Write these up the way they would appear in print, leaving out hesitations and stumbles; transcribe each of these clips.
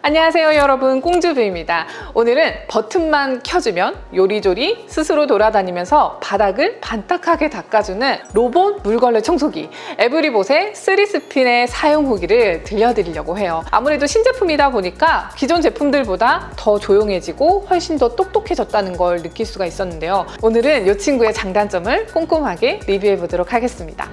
안녕하세요 여러분, 꽁주부입니다. 오늘은 버튼만 켜주면 요리조리 스스로 돌아다니면서 바닥을 반딱하게 닦아주는 로봇 물걸레 청소기 에브리봇의 3스핀의 사용 후기를 들려드리려고 해요. 아무래도 신제품이다 보니까 기존 제품들보다 더 조용해지고 훨씬 더 똑똑해졌다는 걸 느낄 수가 있었는데요. 오늘은 이 친구의 장단점을 꼼꼼하게 리뷰해 보도록 하겠습니다.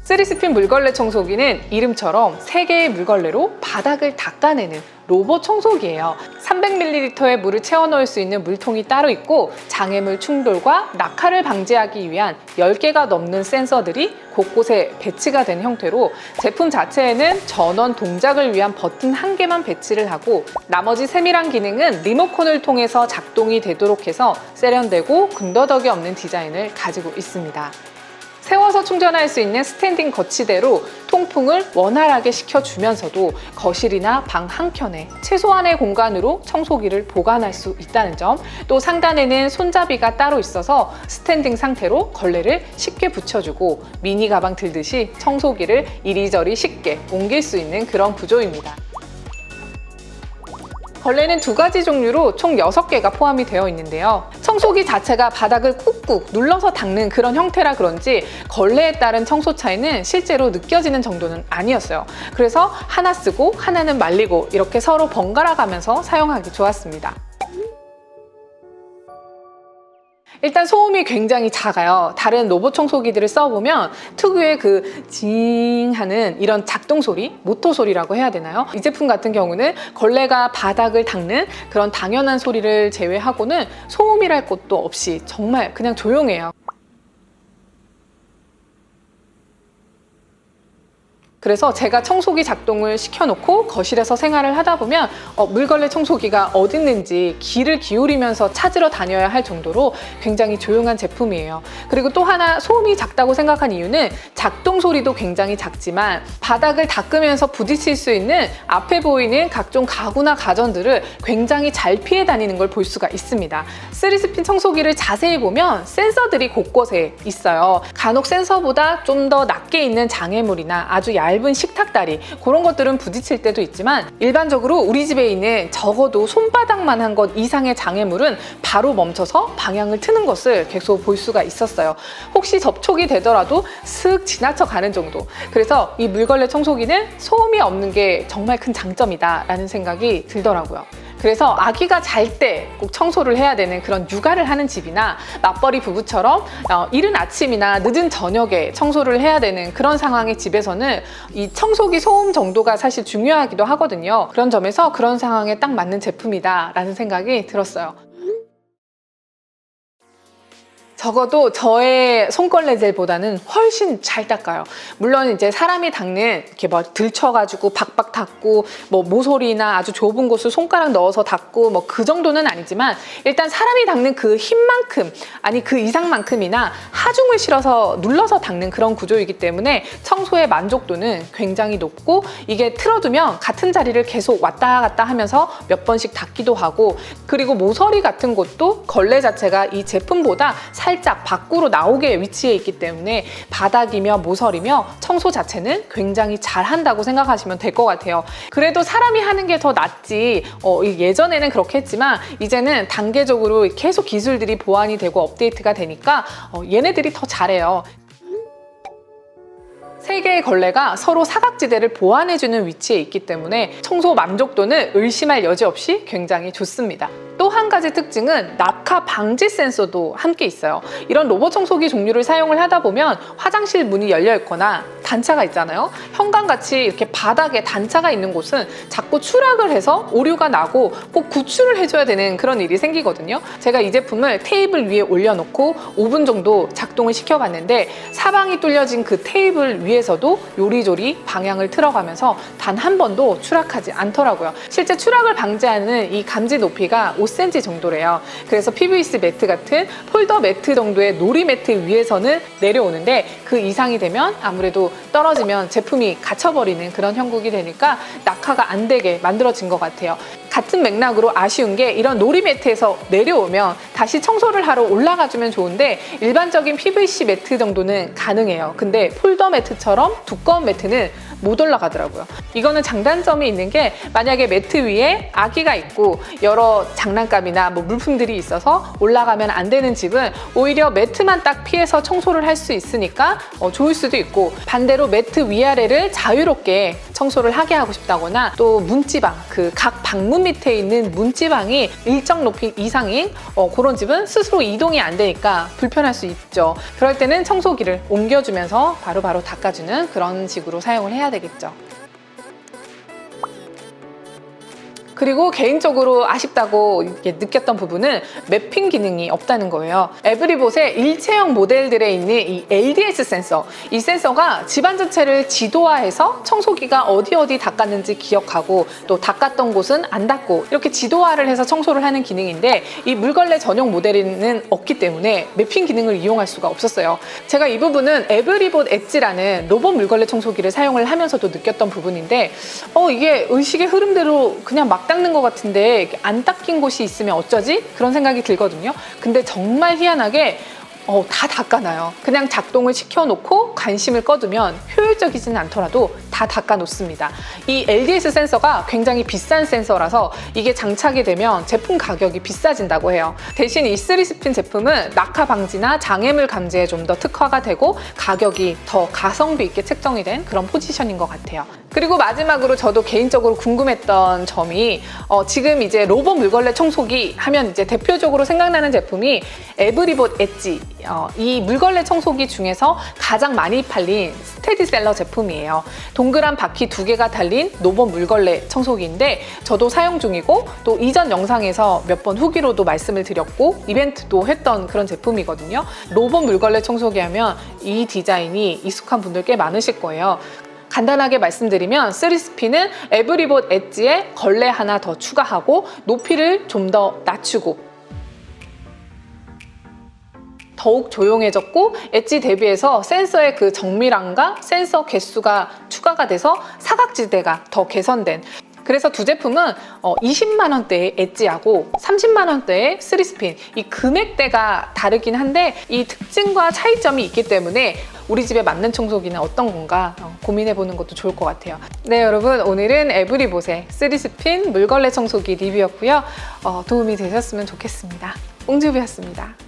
3스핀 물걸레 청소기는 이름처럼 3개의 물걸레로 바닥을 닦아내는 로봇 청소기예요. 300ml의 물을 채워 넣을 수 있는 물통이 따로 있고 장애물 충돌과 낙하를 방지하기 위한 10개가 넘는 센서들이 곳곳에 배치가 된 형태로 제품 자체에는 전원 동작을 위한 버튼 1개만 배치를 하고 나머지 세밀한 기능은 리모컨을 통해서 작동이 되도록 해서 세련되고 군더더기 없는 디자인을 가지고 있습니다. 세워서 충전할 수 있는 스탠딩 거치대로 통풍을 원활하게 시켜주면서도 거실이나 방 한켠에 최소한의 공간으로 청소기를 보관할 수 있다는 점, 또 상단에는 손잡이가 따로 있어서 스탠딩 상태로 걸레를 쉽게 붙여주고 미니 가방 들듯이 청소기를 이리저리 쉽게 옮길 수 있는 그런 구조입니다. 걸레는 2가지 종류로 총 6개가 포함이 되어 있는데요. 청소기 자체가 바닥을 꾹꾹 눌러서 닦는 그런 형태라 그런지 걸레에 따른 청소 차이는 실제로 느껴지는 정도는 아니었어요. 그래서 하나 쓰고 하나는 말리고 이렇게 서로 번갈아 가면서 사용하기 좋았습니다. 일단 소음이 굉장히 작아요. 다른 로봇 청소기들을 써보면 특유의 그 징 하는 이런 작동 소리, 모터 소리라고 해야 되나요? 이 제품 같은 경우는 걸레가 바닥을 닦는 그런 당연한 소리를 제외하고는 소음이랄 것도 없이 정말 그냥 조용해요. 그래서 제가 청소기 작동을 시켜놓고 거실에서 생활을 하다 보면 물걸레 청소기가 어디 있는지 귀를 기울이면서 찾으러 다녀야 할 정도로 굉장히 조용한 제품이에요. 그리고 또 하나 소음이 작다고 생각한 이유는 작동 소리도 굉장히 작지만 바닥을 닦으면서 부딪힐 수 있는 앞에 보이는 각종 가구나 가전들을 굉장히 잘 피해 다니는 걸 볼 수가 있습니다. 3스핀 청소기를 자세히 보면 센서들이 곳곳에 있어요. 간혹 센서보다 좀 더 낮게 있는 장애물이나 아주 얇은 식탁다리 그런 것들은 부딪힐 때도 있지만 일반적으로 우리 집에 있는 적어도 손바닥만 한 것 이상의 장애물은 바로 멈춰서 방향을 트는 것을 계속 볼 수가 있었어요. 혹시 접촉이 되더라도 슥 지나쳐 가는 정도. 그래서 이 물걸레 청소기는 소음이 없는 게 정말 큰 장점이다 라는 생각이 들더라고요. 그래서 아기가 잘 때 꼭 청소를 해야 되는 그런 육아를 하는 집이나 맞벌이 부부처럼 이른 아침이나 늦은 저녁에 청소를 해야 되는 그런 상황의 집에서는 이 청소기 소음 정도가 사실 중요하기도 하거든요. 그런 점에서 그런 상황에 딱 맞는 제품이다 라는 생각이 들었어요. 적어도 저의 손걸레 젤보다는 훨씬 잘 닦아요. 물론 이제 사람이 닦는 이렇게 뭐 들쳐가지고 박박 닦고 뭐 모서리나 아주 좁은 곳을 손가락 넣어서 닦고 뭐 그 정도는 아니지만 일단 사람이 닦는 그 힘만큼 아니 그 이상만큼이나 하중을 실어서 눌러서 닦는 그런 구조이기 때문에 청소의 만족도는 굉장히 높고 이게 틀어두면 같은 자리를 계속 왔다 갔다 하면서 몇 번씩 닦기도 하고 그리고 모서리 같은 곳도 걸레 자체가 이 제품보다 살짝 밖으로 나오게 위치해 있기 때문에 바닥이며 모서리며 청소 자체는 굉장히 잘 한다고 생각하시면 될 것 같아요. 그래도 사람이 하는 게 더 낫지 예전에는 그렇게 했지만 이제는 단계적으로 계속 기술들이 보완이 되고 업데이트가 되니까 얘네들이 더 잘해요. 3개의 걸레가 서로 사각지대를 보완해주는 위치에 있기 때문에 청소 만족도는 의심할 여지 없이 굉장히 좋습니다. 또 한 가지 특징은 낙하 방지 센서도 함께 있어요. 이런 로봇 청소기 종류를 사용을 하다 보면 화장실 문이 열려 있거나 단차가 있잖아요. 현관같이 이렇게 바닥에 단차가 있는 곳은 자꾸 추락을 해서 오류가 나고 꼭 구출을 해줘야 되는 그런 일이 생기거든요. 제가 이 제품을 테이블 위에 올려놓고 5분 정도 작동을 시켜봤는데 사방이 뚫려진 그 테이블 위에서도 요리조리 방향을 틀어가면서 단 한 번도 추락하지 않더라고요. 실제 추락을 방지하는 이 감지 높이가 5cm 정도래요. 그래서 PVC 매트 같은 폴더 매트 정도의 놀이 매트 위에서는 내려오는데 그 이상이 되면 아무래도 떨어지면 제품이 갇혀버리는 그런 형국이 되니까 낙하가 안 되게 만들어진 것 같아요. 같은 맥락으로 아쉬운 게 이런 놀이 매트에서 내려오면 다시 청소를 하러 올라가주면 좋은데 일반적인 PVC 매트 정도는 가능해요. 근데 폴더 매트처럼 두꺼운 매트는 못 올라가더라고요. 이거는 장단점이 있는 게 만약에 매트 위에 아기가 있고 여러 장난감이나 뭐 물품들이 있어서 올라가면 안 되는 집은 오히려 매트만 딱 피해서 청소를 할 수 있으니까 좋을 수도 있고, 반대로 매트 위아래를 자유롭게 청소를 하게 하고 싶다거나 또 문지방, 그 각 방문 밑에 있는 문지방이 일정 높이 이상인 그런 집은 스스로 이동이 안 되니까 불편할 수 있죠. 그럴 때는 청소기를 옮겨주면서 바로바로 닦아주는 그런 식으로 사용을 해야 되겠죠. 그리고 개인적으로 아쉽다고 느꼈던 부분은 매핑 기능이 없다는 거예요. 에브리봇의 일체형 모델들에 있는 이 LDS 센서, 이 센서가 집안 전체를 지도화해서 청소기가 어디 닦았는지 기억하고 또 닦았던 곳은 안 닦고 이렇게 지도화를 해서 청소를 하는 기능인데, 이 물걸레 전용 모델에는 없기 때문에 매핑 기능을 이용할 수가 없었어요. 제가 이 부분은 에브리봇 엣지라는 로봇 물걸레 청소기를 사용을 하면서도 느꼈던 부분인데, 이게 의식의 흐름대로 그냥 막 닦는 것 같은데 안 닦인 곳이 있으면 어쩌지? 그런 생각이 들거든요. 근데 정말 희한하게 다 닦아놔요. 그냥 작동을 시켜놓고 관심을 꺼두면 효율적이지는 않더라도 다 닦아놓습니다. 이 LDS 센서가 굉장히 비싼 센서라서 이게 장착이 되면 제품 가격이 비싸진다고 해요. 대신 이 3스핀 제품은 낙하 방지나 장애물 감지에 좀 더 특화가 되고 가격이 더 가성비 있게 책정이 된 그런 포지션인 것 같아요. 그리고 마지막으로 저도 개인적으로 궁금했던 점이 지금 이제 로봇 물걸레 청소기 하면 이제 대표적으로 생각나는 제품이 에브리봇 엣지, 이 물걸레 청소기 중에서 가장 많이 팔린 스테디셀러 제품이에요. 동그란 바퀴 2개가 달린 로봇 물걸레 청소기인데 저도 사용 중이고 또 이전 영상에서 몇 번 후기로도 말씀을 드렸고 이벤트도 했던 그런 제품이거든요. 로봇 물걸레 청소기 하면 이 디자인이 익숙한 분들 꽤 많으실 거예요. 간단하게 말씀드리면 3스핀은 에브리봇 엣지에 걸레 하나 더 추가하고 높이를 좀 더 낮추고 더욱 조용해졌고, 엣지 대비해서 센서의 그 정밀함과 센서 개수가 추가가 돼서 사각지대가 더 개선된, 그래서 두 제품은 20만 원대의 엣지하고 30만 원대의 3스핀, 이 금액대가 다르긴 한데 이 특징과 차이점이 있기 때문에 우리 집에 맞는 청소기는 어떤 건가 고민해보는 것도 좋을 것 같아요. 네, 여러분, 오늘은 에브리봇의 3스핀 물걸레 청소기 리뷰였고요. 도움이 되셨으면 좋겠습니다. 옹주비였습니다.